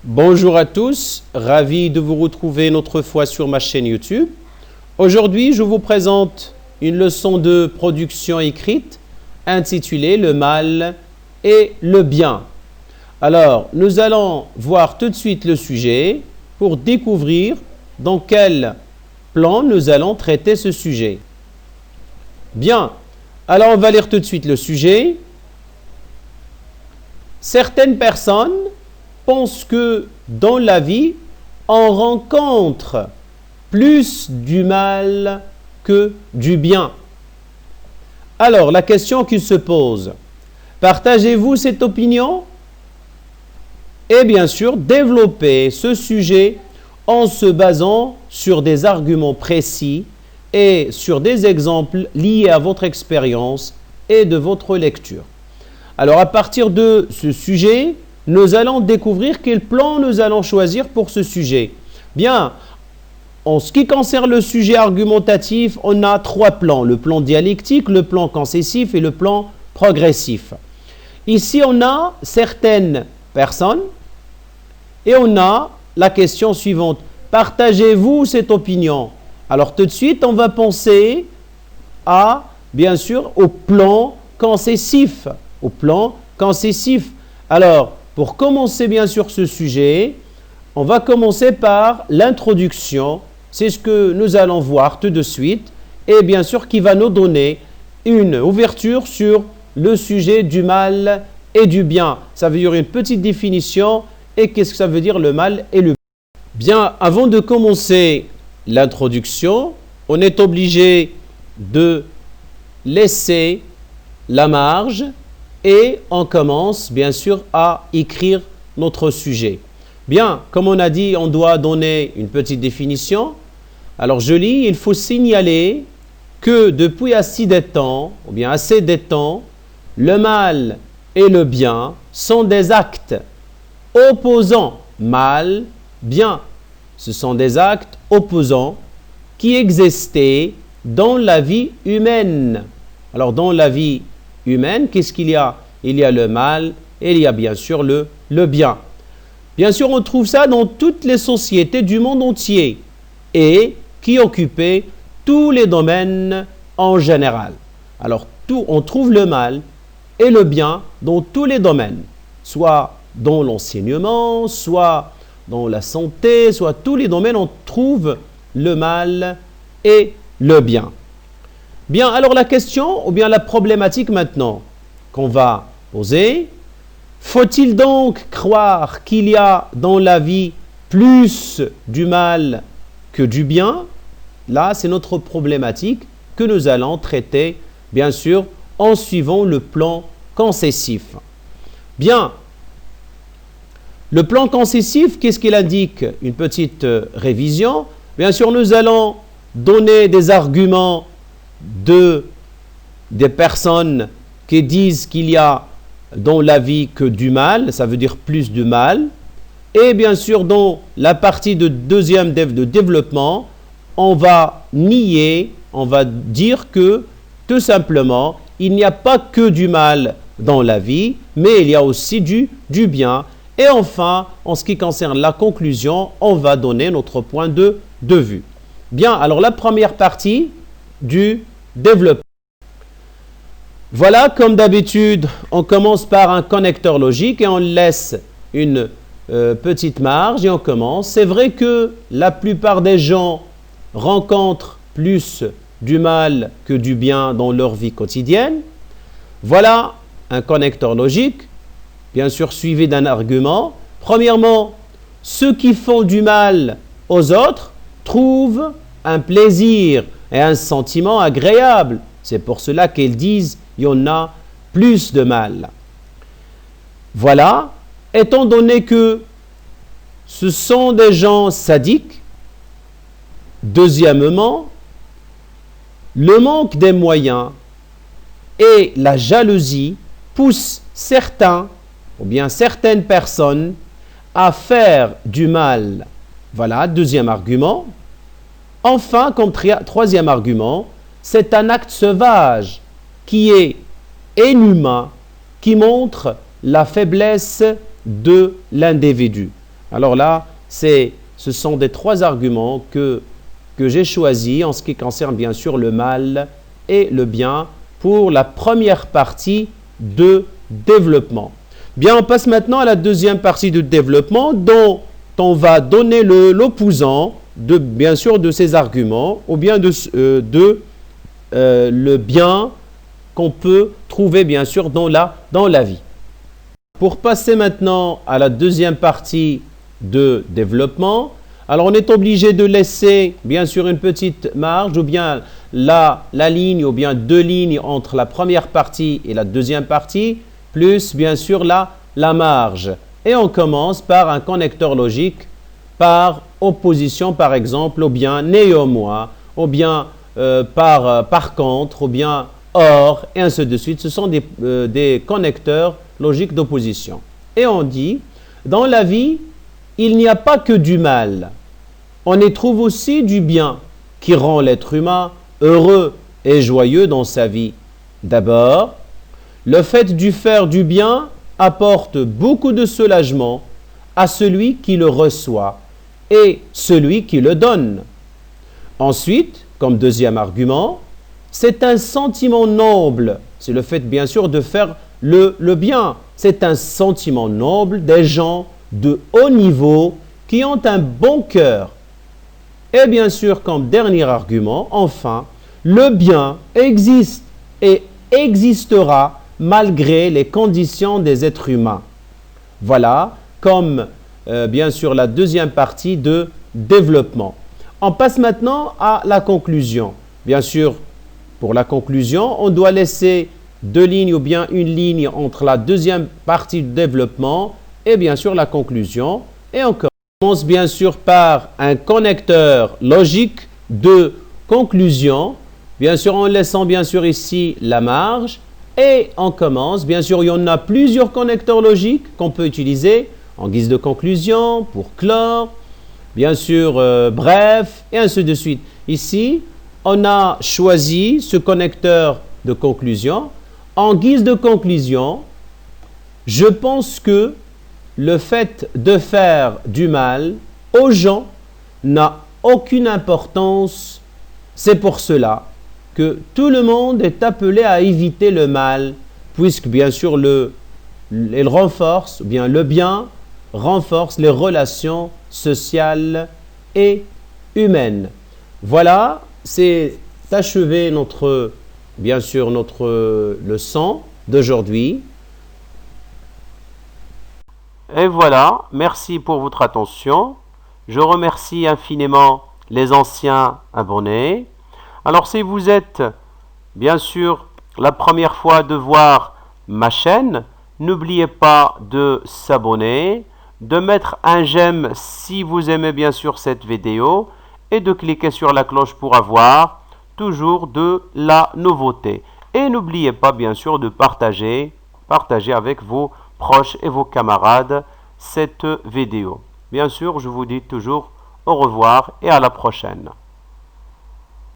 Bonjour à tous, ravi de vous retrouver une autre fois sur ma chaîne YouTube. Aujourd'hui, je vous présente une leçon de production écrite intitulée Le mal et le bien. Alors, nous allons voir tout de suite le sujet pour découvrir dans quel plan nous allons traiter ce sujet. Bien, alors on va lire tout de suite le sujet. Certaines personnes pensent que dans la vie, on rencontre plus du mal que du bien. Alors, la question qui se pose, partagez-vous cette opinion? Et bien sûr, développez ce sujet en se basant sur des arguments précis et sur des exemples liés à votre expérience et de votre lecture. Alors, à partir de ce sujet, nous allons découvrir quel plan nous allons choisir pour ce sujet. Bien, en ce qui concerne le sujet argumentatif, on a trois plans. Le plan dialectique, le plan concessif et le plan progressif. Ici, on a certaines personnes et on a la question suivante. Partagez-vous cette opinion? Alors, tout de suite, on va penser à, bien sûr, au plan concessif. Au plan concessif. Alors, pour commencer bien sûr ce sujet, on va commencer par l'introduction. C'est ce que nous allons voir tout de suite et bien sûr qui va nous donner une ouverture sur le sujet du mal et du bien. Ça veut dire une petite définition et qu'est-ce que ça veut dire le mal et le bien. Bien, avant de commencer l'introduction, on est obligé de laisser la marge et on commence bien sûr à écrire notre sujet. Bien, comme on a dit, on doit donner une petite définition. Alors je lis, il faut signaler que depuis assez de temps, le mal et le bien sont des actes opposants. Mal, bien. Ce sont des actes opposants qui existaient dans la vie humaine. Alors dans la vie humaine, qu'est-ce qu'il y a? Il y a le mal et il y a bien sûr le bien. Bien sûr, on trouve ça dans toutes les sociétés du monde entier et qui occupaient tous les domaines en général. Alors, on trouve le mal et le bien dans tous les domaines, soit dans l'enseignement, soit dans la santé, soit tous les domaines, on trouve le mal et le bien. Bien, alors la question, ou bien la problématique maintenant qu'on va poser, faut-il donc croire qu'il y a dans la vie plus du mal que du bien? Là, c'est notre problématique que nous allons traiter, bien sûr, en suivant le plan concessif. Bien, le plan concessif, qu'est-ce qu'il indique? Une petite révision. Bien sûr, nous allons donner des arguments des personnes qui disent qu'il y a dans la vie que du mal, ça veut dire plus de mal. Et bien sûr, dans la partie de deuxième de développement, on va nier, on va dire que tout simplement, il n'y a pas que du mal dans la vie, mais il y a aussi du bien. Et enfin, en ce qui concerne la conclusion, on va donner notre point de vue. Bien, alors la première partie du développement. Voilà, comme d'habitude, on commence par un connecteur logique et on laisse une petite marge et on commence. C'est vrai que la plupart des gens rencontrent plus du mal que du bien dans leur vie quotidienne. Voilà un connecteur logique, bien sûr suivi d'un argument. Premièrement, ceux qui font du mal aux autres trouvent un plaisir et un sentiment agréable. C'est pour cela qu'ils disent il y en a plus de mal. Voilà, étant donné que ce sont des gens sadiques, deuxièmement, le manque des moyens et la jalousie poussent certains ou bien certaines personnes à faire du mal. Voilà, deuxième argument. Enfin, comme troisième argument, c'est un acte sauvage qui est inhumain, qui montre la faiblesse de l'individu. Alors là, ce sont des trois arguments que j'ai choisis en ce qui concerne bien sûr le mal et le bien pour la première partie de développement. Bien, on passe maintenant à la deuxième partie de développement dont on va donner l'opposant bien sûr de ces arguments ou bien le bien qu'on peut trouver bien sûr dans la vie. Pour passer maintenant à la deuxième partie de développement, alors on est obligé de laisser bien sûr une petite marge ou bien la ligne ou bien deux lignes entre la première partie et la deuxième partie, plus bien sûr la marge. Et on commence par un connecteur logique par opposition par exemple, ou bien néanmoins, ou bien par contre, ou bien or, et ainsi de suite. Ce sont des connecteurs logiques d'opposition. Et on dit, dans la vie, il n'y a pas que du mal. On y trouve aussi du bien qui rend l'être humain heureux et joyeux dans sa vie. D'abord, le fait de faire du bien apporte beaucoup de soulagement à celui qui le reçoit et celui qui le donne. Ensuite, comme deuxième argument, c'est un sentiment noble. C'est le fait bien sûr de faire le bien. C'est un sentiment noble des gens de haut niveau qui ont un bon cœur. Et bien sûr, comme dernier argument, enfin, le bien existe et existera malgré les conditions des êtres humains. Voilà, comme bien sûr la deuxième partie de développement. On passe maintenant à la conclusion. Bien sûr, pour la conclusion, on doit laisser deux lignes ou bien une ligne entre la deuxième partie de développement et bien sûr la conclusion. Et on commence bien sûr par un connecteur logique de conclusion, bien sûr en laissant bien sûr ici la marge. Et on commence, bien sûr il y en a plusieurs connecteurs logiques qu'on peut utiliser en guise de conclusion, pour clore, bien sûr bref, et ainsi de suite. Ici, on a choisi ce connecteur de conclusion. En guise de conclusion, je pense que le fait de faire du mal aux gens n'a aucune importance. C'est pour cela que tout le monde est appelé à éviter le mal, puisque bien sûr il renforce, bien le bien renforce les relations sociales et humaines. Voilà, c'est achevé bien sûr notre leçon d'aujourd'hui. Et voilà, merci pour votre attention. Je remercie infiniment les anciens abonnés. Alors si vous êtes bien sûr la première fois de voir ma chaîne, n'oubliez pas de s'abonner, de mettre un j'aime si vous aimez bien sûr cette vidéo et de cliquer sur la cloche pour avoir toujours de la nouveauté. Et n'oubliez pas bien sûr de partager avec vos proches et vos camarades cette vidéo. Bien sûr, je vous dis toujours au revoir et à la prochaine.